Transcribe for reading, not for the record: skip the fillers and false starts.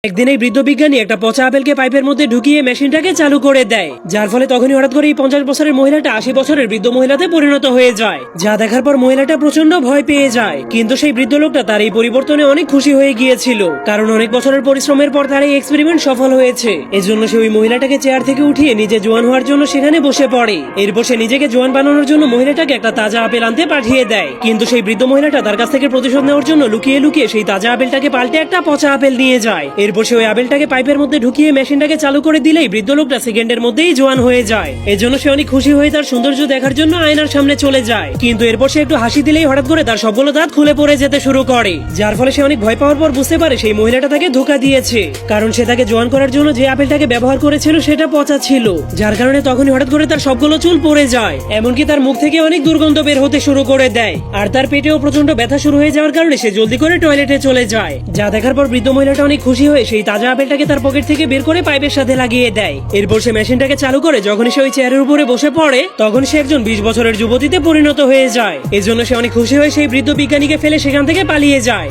একদিন এই বৃদ্ধ বিজ্ঞানী একটা পচা আপেলকে পাইপের মধ্যে ঢুকিয়ে মেশিনটাকে চালু করে দেয়, যার ফলে তখনই হঠাৎ করে এই 50 বছরের মহিলাটা 80 বছরের বৃদ্ধ মহিলাতে পরিণত হয়ে যায়। যা দেখার পর মহিলাটা প্রচন্ড ভয় পেয়ে যায়, কিন্তু সেই বৃদ্ধ লোকটা তার এই পরিবর্তনে অনেক খুশি হয়ে গিয়েছিল, কারণ অনেক বছরের পরিশ্রমের পর তার এই এক্সপেরিমেন্ট সফল হয়েছে। এজন্য সে ওই মহিলাটাকে চেয়ার থেকে উঠিয়ে নিজে জোয়ান হওয়ার জন্য সেখানে বসে পড়ে। এরপর সে নিজেকে জোয়ান বানানোর জন্য মহিলাটাকে একটা তাজা আপেল আনতে পাঠিয়ে দেয়, কিন্তু সেই বৃদ্ধ মহিলাটা তার কাছ থেকে প্রতিশোধ নেওয়ার জন্য লুকিয়ে লুকিয়ে সেই তাজা আপেলটাকে পাল্টে একটা পচা আপেল নিয়ে যায়। এরপর সে ওই আপেলটাকে পাইপের মধ্যে ঢুকিয়ে মেশিনটাকে চালু করে দিলেই বৃদ্ধ লোকটা সেকেন্ডের মধ্যেই জোয়ান হয়ে যায়। এজন্য সে অনেক খুশি হয়ে তার সৌন্দর্য দেখার জন্য আয়নার সামনে চলে যায়, কিন্তু এরপর সে একটু হাসি দিলেই হঠাৎ করে তার সবগুলো দাঁত খুলে পড়ে যেতে শুরু করে, যার ফলে সে অনেক ভয় পাওয়ার পর বুঝতে পারে সেই মহিলাটা তাকে ধোঁকা দিয়েছে, কারণ সে তাকে জোয়ান করার জন্য যে আপেলটাকে ব্যবহার করেছিল সেটা পচা ছিল, যার কারণে তখনই হঠাৎ করে তার সবগুলো চুল পড়ে যায়, এমনকি তার মুখ থেকে অনেক দুর্গন্ধ বের হতে শুরু করে দেয়, আর তার পেটেও প্রচন্ড ব্যথা শুরু হয়ে যাওয়ার কারণে সে জলদি করে টয়লেটে চলে যায়। যা দেখার পর বৃদ্ধ মহিলাটা অনেক খুশি হয়ে সেই তাজা আপেলটাকে তার পকেট থেকে বের করে পাইপের সাথে লাগিয়ে দেয়। এরপর সে মেশিনটাকে চালু করে যখনই সে ওই চেয়ারের উপরে বসে পড়ে তখন সে একজন 20 বছরের যুবতীতে পরিণত হয়ে যায়। এজন্য সে অনেক খুশি হয়ে সেই বৃদ্ধ বিজ্ঞানীকে ফেলে সেখান থেকে পালিয়ে যায়।